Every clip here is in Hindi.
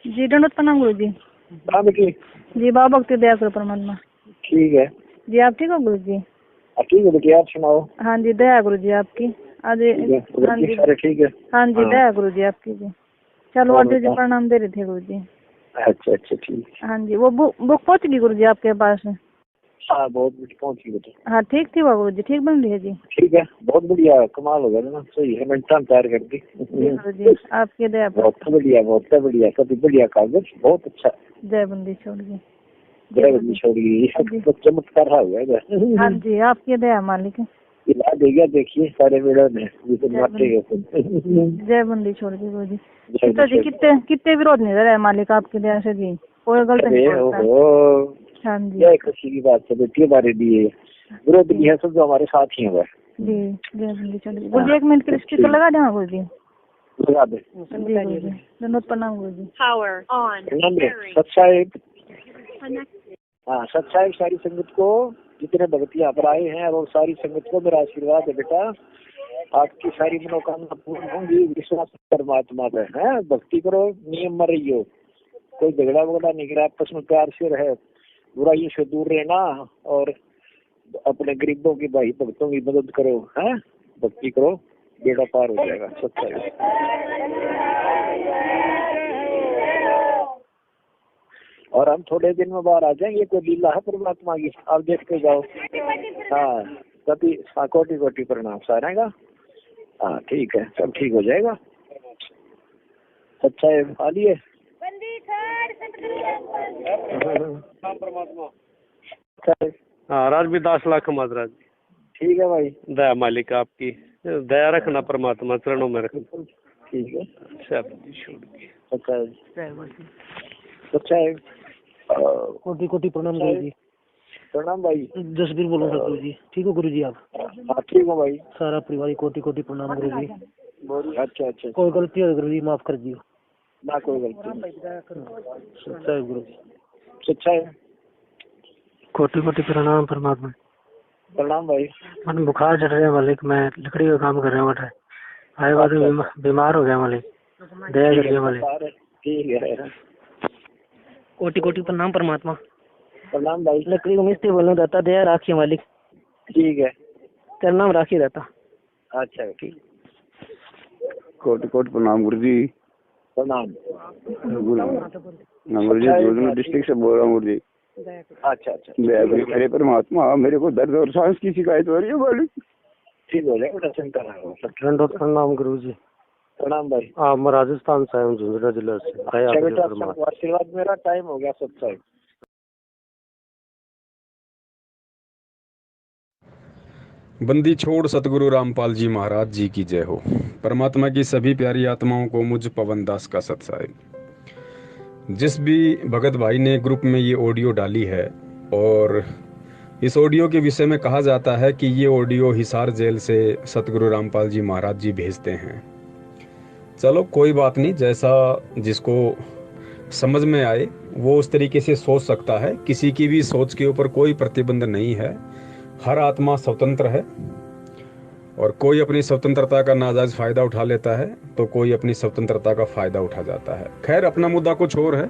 जी दंडवत प्रणाम गुरु जी। हाँ बेटी। जी बाबा भक्ति दया करो परमात्मा। ठीक है। जी आप ठीक हो गुरु जी? ठीक है बेटी, आप सुनाओ। हाँ जी दया गुरु जी आपकी। आज हाँ जी सारे ठीक है। हाँ जी दया गुरु जी आपकी जी। चलो और आंटी जी बता। प्रणाम दे रहे थे गुरु जी। अच्छा अच्छा ठीक है। हाँ जी वो बुक पहुँच गई गुरु जी आपके पास? हाँ बहुत बेटी पहुँच गई बेटी। हाँ ठीक थी वो गुरु जी, ठीक बन रही है जी? ठीक है, बहुत बढ़िया, कमाल हो गया ना, सही है, मिनटा में तैयार कर दी। जी गुरु जी आपकी दया पर। बहुत बढ़िया, कभी बढ़िया कागज, बहुत अच्छा। जय बंदी छोड़ गई। जय बंदी छोड़ गई, तो चमत्कार रहा हुआ है। हाँ जी आपकी दया मालिक। इला देगा, देखिए सारे वेड़ों में जय बंदी छोड़ गई गुरु जी। कितने विरोध नहीं रहे मालिक आपकी दया से जी, कोई गलत नहीं बोलता। हाँ जी यह खुशी की बात है बेटी, हमारे लिए विरोध भी है, सब जो हमारे साथ ही है जी। जय बंदी छोड़ गई गुरु जी, 1 मिनट के लिए स्पीकर लगा देना गुरु जी। लगा दे जी गुरु जी धन्यवाद प्रणाम गुरु जी। सत्साहिब। हाँ सत्साहिब सारी संगत को, जितने भक्त यहाँ पर आए हैं और सारी संगत को मेरा आशीर्वाद है बेटा, आपकी सारी मनोकामना पूर्ण होंगी, विश्वास परमात्मा पे है, भक्ति करो, नियम में रहियो, कोई झगड़ा वगड़ा नहीं करा, आपस में प्यार से रहे, बुराइयों से दूर रहना और अपने गरीबों की भाई भक्तों की मदद करो, है भक्ति करो, बेड़ा पार हो जाएगा। सत्साहिब। और हम थोड़े दिन में बाहर आ जाएंगे, कोई लीला है परमात्मा की, आप देखते जाओ। हाँ कभी कोटि कोटि प्रणाम सारेगा। हाँ ठीक है, सब ठीक हो जाएगा। अच्छा है, आ लिए हाँ राजवीर 10 लाख महाराज। ठीक है भाई, दया मालिक आपकी दया रखना, परमात्मा चरणों में रखना। ठीक है। अच्छा अच्छा है। कोटि कोटि प्रणाम गुरु जी। प्रणाम भाई। जसबीर बोल रहा गुरु जी। ठीक हो गुरु जी आप? हाँ ठीक हो भाई। सारा परिवार कोटि कोटि प्रणाम गुरु जी। अच्छा अच्छा। कोई गलती हो गुरु जी माफ कर दियो ना, कोई गलती नहीं। सच्चा है गुरु जी। सच्चा है। कोटि कोटि प्रणाम परमात्मा। प्रणाम भाई। मन बुखार चढ़ रहा है मालिक, मैं लकड़ी का काम कर रहा हूँ, आए बाद बीमार हो गया मालिक, दया करिए मालिक। ठीक है। कोटि कोटि प्रणाम परमात्मा। प्रणाम भाई। लकड़ी को मिस्त्री बोलना रहता, दया राखिए मालिक। ठीक है, तेरा नाम राखी रहता। अच्छा ठीक। कोटि कोटि प्रणाम गुरु जी। प्रणाम गुरु जी, डिस्ट्रिक्ट से बोल रहा हूँ गुरु जी। अच्छा अच्छा। मेरे परमात्मा, मेरे को दर्द और सांस की शिकायत हो रही है मालिक। ठीक हो जाएगा, चिंता ना करो। प्रणाम गुरु जी। प्रणाम भाई। हाँ मैं राजस्थान से हूँ, झुंझुनू जिला से। बेटा आशीर्वाद, मेरा टाइम हो गया सत्साहिब। बंदी छोड़ सतगुरु रामपाल जी महाराज जी की जय हो। परमात्मा की सभी प्यारी आत्माओं को मुझ पवन दास का सत्साहिब। जिस भी भगत भाई ने ग्रुप में ये ऑडियो डाली है, और इस ऑडियो के विषय में कहा जाता है कि ये ऑडियो हिसार जेल से सतगुरु रामपाल जी महाराज जी भेजते हैं। चलो कोई बात नहीं, जैसा जिसको समझ में आए वो उस तरीके से सोच सकता है। किसी की भी सोच के ऊपर कोई प्रतिबंध नहीं है, हर आत्मा स्वतंत्र है, और कोई अपनी स्वतंत्रता का नाजायज फायदा उठा लेता है तो कोई अपनी स्वतंत्रता का फायदा उठा जाता है। खैर अपना मुद्दा कुछ और है।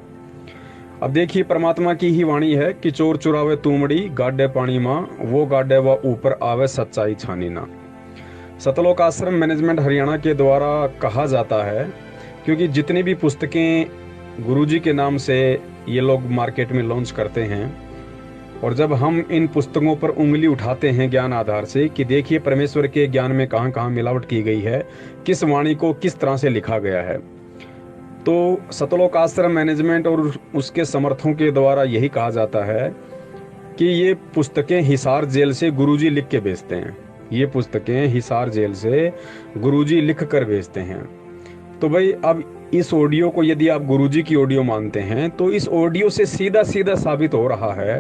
अब देखिए, परमात्मा की ही वाणी है कि चोर चुरावे तूमड़ी गाड्डे पानी माँ, वो गाड्डे व ऊपर आवे सच्चाई छानी ना। सतलोक आश्रम मैनेजमेंट हरियाणा के द्वारा कहा जाता है, क्योंकि जितनी भी पुस्तकें गुरुजी के नाम से ये लोग मार्केट में लॉन्च करते हैं, और जब हम इन पुस्तकों पर उंगली उठाते हैं ज्ञान आधार से कि देखिए परमेश्वर के ज्ञान में कहाँ कहाँ मिलावट की गई है, किस वाणी को किस तरह से लिखा गया है, तो सतलोक आश्रम मैनेजमेंट और उसके समर्थकों के द्वारा यही कहा जाता है कि ये पुस्तकें हिसार जेल से गुरुजी लिख के भेजते हैं। ये पुस्तकें हिसार जेल से गुरुजी लिख कर भेजते हैं। तो भाई अब इस ऑडियो को यदि आप गुरुजी की ऑडियो मानते हैं तो इस ऑडियो से सीधा सीधा साबित हो रहा है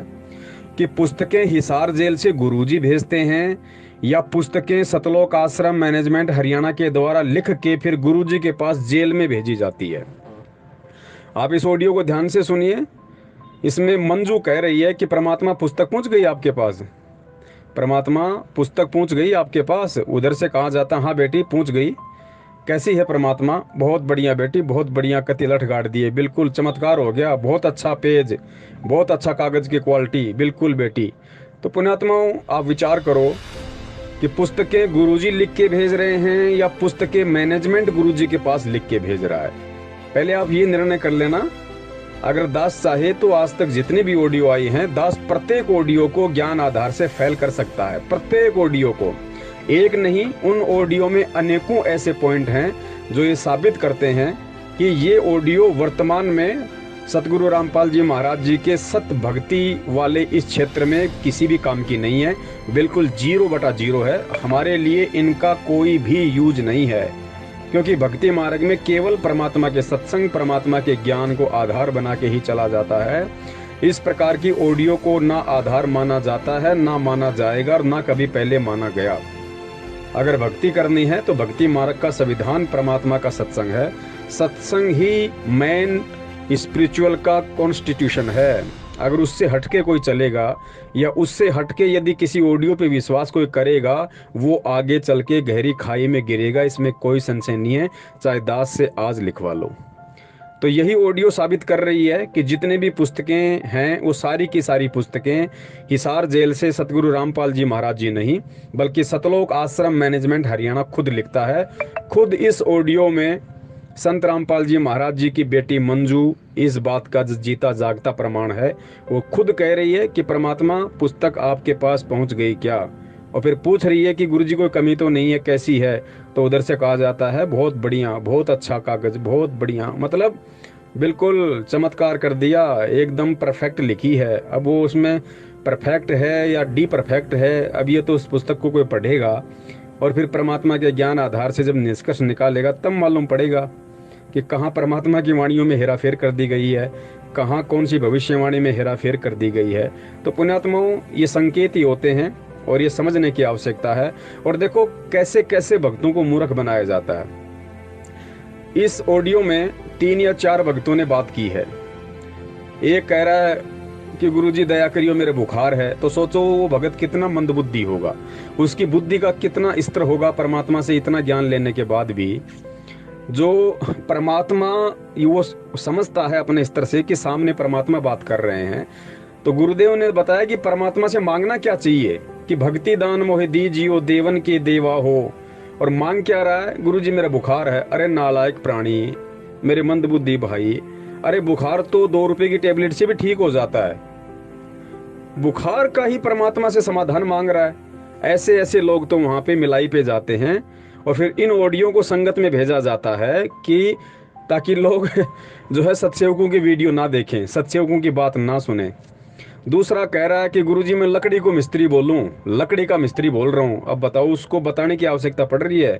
कि पुस्तकें हिसार जेल से गुरुजी भेजते हैं, या पुस्तकें सतलोक आश्रम मैनेजमेंट हरियाणा के द्वारा लिख के फिर गुरुजी के पास जेल में भेजी जाती है। आप इस ऑडियो को ध्यान से सुनिए। इसमें मंजू कह रही है कि परमात्मा पुस्तक पहुंच गई आपके पास, परमात्मा पुस्तक पहुंच गई आपके पास। उधर से कहा जाता हाँ बेटी पहुंच गई, कैसी है परमात्मा? बहुत बढ़िया बेटी, बहुत बढ़िया, कति लठ गाड़ दिए, बिल्कुल चमत्कार हो गया, बहुत अच्छा पेज, बहुत अच्छा कागज की क्वालिटी, बिल्कुल बेटी। तो पुण्यात्माओं, आप विचार करो कि पुस्तकें गुरुजी लिख के भेज रहे हैं या पुस्तकें मैनेजमेंट गुरुजी के पास लिख के भेज रहा है। पहले आप ये निर्णय कर लेना। अगर दास चाहे तो आज तक जितने भी ऑडियो आई हैं, दास प्रत्येक ऑडियो को ज्ञान आधार से फैल कर सकता है, प्रत्येक ऑडियो को। एक नहीं, उन ऑडियो में अनेकों ऐसे पॉइंट हैं जो ये साबित करते हैं कि ये ऑडियो वर्तमान में सतगुरु रामपाल जी महाराज जी के सत भक्ति वाले इस क्षेत्र में किसी भी काम की नहीं है, बिल्कुल 0/0 है। हमारे लिए इनका कोई भी यूज नहीं है, क्योंकि भक्ति मार्ग में केवल परमात्मा के सत्संग, परमात्मा के ज्ञान को आधार बना के ही चला जाता है। इस प्रकार की ऑडियो को ना आधार माना जाता है, ना माना जाएगा और ना कभी पहले माना गया। अगर भक्ति करनी है तो भक्ति मार्ग का संविधान परमात्मा का सत्संग है। सत्संग ही मेन स्पिरिचुअल का कॉन्स्टिट्यूशन है। अगर उससे हटके कोई चलेगा या उससे हटके यदि किसी ऑडियो पे विश्वास कोई करेगा, वो आगे चल के गहरी खाई में गिरेगा, इसमें कोई संशय नहीं है, चाहे दास से आज लिखवा लो। तो यही ऑडियो साबित कर रही है कि जितने भी पुस्तकें हैं वो सारी की सारी पुस्तकें हिसार जेल से सतगुरु रामपाल जी महाराज जी नहीं, बल्कि सतलोक आश्रम मैनेजमेंट हरियाणा खुद लिखता है। खुद इस ऑडियो में संत रामपाल जी महाराज जी की बेटी मंजू इस बात का जीता जागता प्रमाण है। वो खुद कह रही है कि परमात्मा पुस्तक आपके पास पहुंच गई क्या, और फिर पूछ रही है कि गुरुजी कोई कमी तो नहीं है, कैसी है? तो उधर से कहा जाता है बहुत बढ़िया, बहुत अच्छा कागज, बहुत बढ़िया, मतलब बिल्कुल चमत्कार कर दिया, एकदम परफेक्ट लिखी है। अब वो उसमें परफेक्ट है या डी परफेक्ट है, अब ये तो उस पुस्तक को कोई पढ़ेगा और फिर परमात्मा के ज्ञान आधार से जब निष्कर्ष निकालेगा तब मालूम पड़ेगा कि कहाँ परमात्मा की वाणियों में हेराफेर कर दी गई है, कहाँ कौन सी भविष्यवाणी में हेराफेर कर दी गई है। तो पुण्यात्माओं, ये संकेत ही होते हैं और ये समझने की आवश्यकता है। और देखो कैसे कैसे भक्तों को मूर्ख बनाया जाता है। इस ऑडियो में 3 या 4 भक्तों ने बात की है। एक कह रहा है कि गुरुजी दया करियो मेरे बुखार है, तो सोचो वो भगत कितना मंदबुद्धि होगा, उसकी बुद्धि का कितना स्तर होगा परमात्मा से इतना ज्ञान लेने के बाद भी। जो परमात्मा वो समझता है अपने स्तर से कि सामने परमात्मा बात कर रहे हैं, तो गुरुदेव ने बताया कि परमात्मा से मांगना क्या चाहिए कि भक्ति दान मोहि दीजियो देवन के देवा हो। और मांग क्या रहा है? गुरुजी मेरा बुखार है। अरे नालायक प्राणी, मेरे मंदबुद्धि भाई, अरे बुखार तो 2 रुपए की टेबलेट से भी ठीक हो जाता है, बुखार का ही परमात्मा से समाधान मांग रहा है। ऐसे ऐसे लोग तो वहां पे मिलाई पे जाते हैं और फिर इन ऑडियो को संगत में भेजा जाता है कि ताकि लोग जो है सत्सेवकों की वीडियो ना देखें, सत्सेवकों की बात ना सुने। दूसरा कह रहा है कि गुरुजी मैं लकड़ी को मिस्त्री बोलूं, लकड़ी का मिस्त्री बोल रहा हूं। अब बताओ, उसको बताने की आवश्यकता पड़ रही है?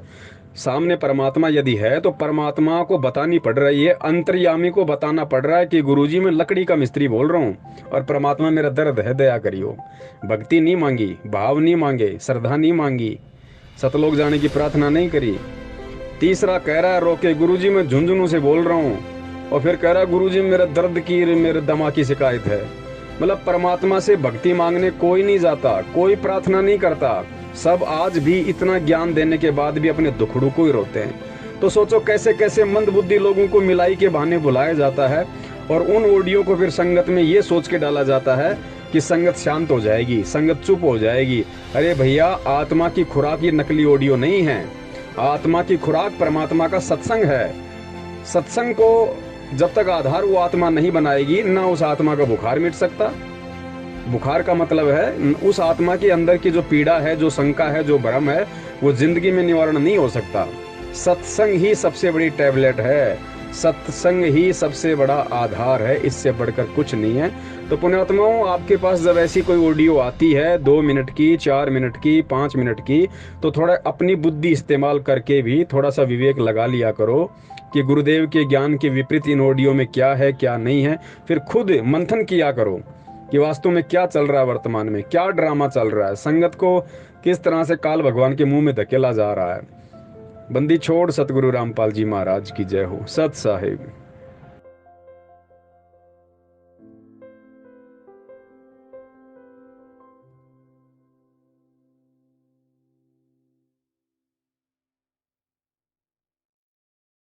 सामने परमात्मा यदि है तो परमात्मा को बतानी पड़ रही है, अंतर्यामी को बताना पड़ रहा है कि गुरुजी मैं लकड़ी का मिस्त्री बोल रहा हूँ और परमात्मा मेरा दर्द है, दया करियो। भक्ति नहीं मांगी, भाव नहीं मांगे, श्रद्धा नहीं मांगी, सतलोक जाने की प्रार्थना नहीं करी। तीसरा कह रहा है रोके गुरुजी मैं झुंझुनू से बोल रहा हूँ, और फिर कह रहा है गुरुजी मेरा दर्द की, मेरे दमा की शिकायत है। मतलब परमात्मा से भक्ति मांगने कोई नहीं जाता, कोई प्रार्थना नहीं करता। सब आज भी इतना ज्ञान देने के बाद भी अपने दुखड़ू को ही रोते हैं। तो सोचो कैसे कैसे मंदबुद्धि लोगों को मिलाई के बहाने बुलाया जाता है और उन ऑडियो को फिर संगत में ये सोच के डाला जाता है कि संगत शांत हो जाएगी, संगत चुप हो जाएगी। अरे भैया, आत्मा की खुराक ये नकली ऑडियो नहीं है, आत्मा की खुराक परमात्मा का सत्संग है। सत्संग को जब तक आधार वो आत्मा नहीं बनाएगी, ना उस आत्मा का बुखार मिट सकता। बुखार का मतलब है उस आत्मा के अंदर की जो पीड़ा है, जो शंका है, जो भ्रम है, वो जिंदगी में निवारण नहीं हो सकता। सत्संग ही सबसे बड़ी टैबलेट है, सत्संग ही सबसे बड़ा आधार है, इससे बढ़कर कुछ नहीं है। तो पुण्यात्माओं, आपके पास जब ऐसी कोई ऑडियो आती है 2 मिनट की, 4 मिनट की, 5 मिनट की, तो थोड़ा अपनी बुद्धि इस्तेमाल करके भी थोड़ा सा विवेक लगा लिया करो कि गुरुदेव के ज्ञान के विपरीत इन ऑडियो में क्या है, क्या नहीं है। फिर खुद मंथन किया करो कि वास्तव में क्या चल रहा है, वर्तमान में क्या ड्रामा चल रहा है, संगत को किस तरह से काल भगवान के मुंह में धकेला जा रहा है। बंदी छोड़ सतगुरु रामपाल जी महाराज की जय हो। सत साहिब।